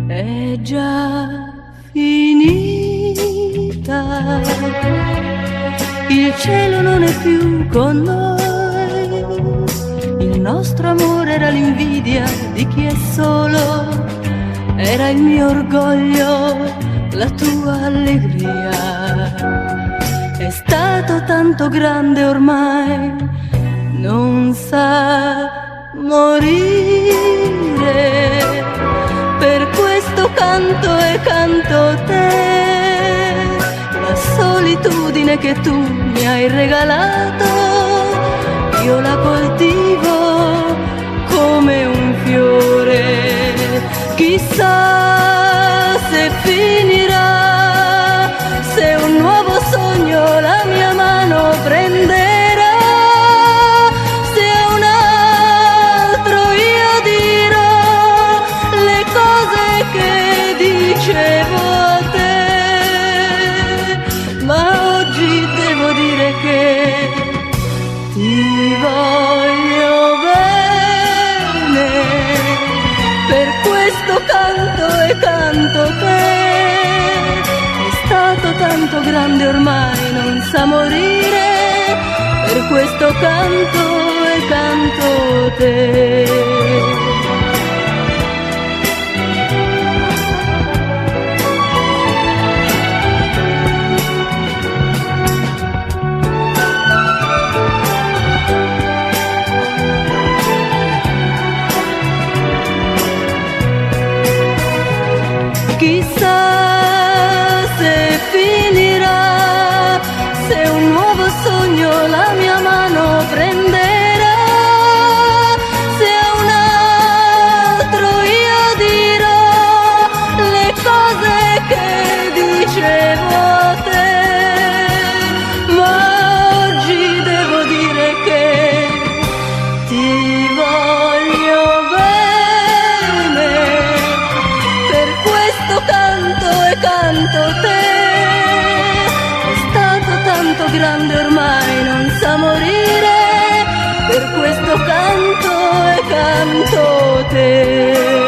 è già finita. Il cielo non è più con noi, il nostro amore era l'invidia di chi è solo, era il mio orgoglio, la tua allegria. È stato tanto grande ormai, non sa morire. Per questo canto e canto te, la solitudine che tu mi hai regalato, io la coltivo come un fiore. Chissà se finirà, se un nuovo sogno la mia mano prenderà, se a un altro io dirò le cose che dicevo a te. Ma oggi devo dire che ti voglio bene, per questo canto e canto te. È stato tanto grande ormai, non sa morire, per questo canto e canto te. Chissà se finirà, se un nuovo sogno la mia mano prenderà, se a un altro io dirò le cose che dicevo a te. Ma oggi devo dire che ti voglio bene, per questo canto e canto te. È stato tanto grande ormai, non sa morire, per questo canto e canto te.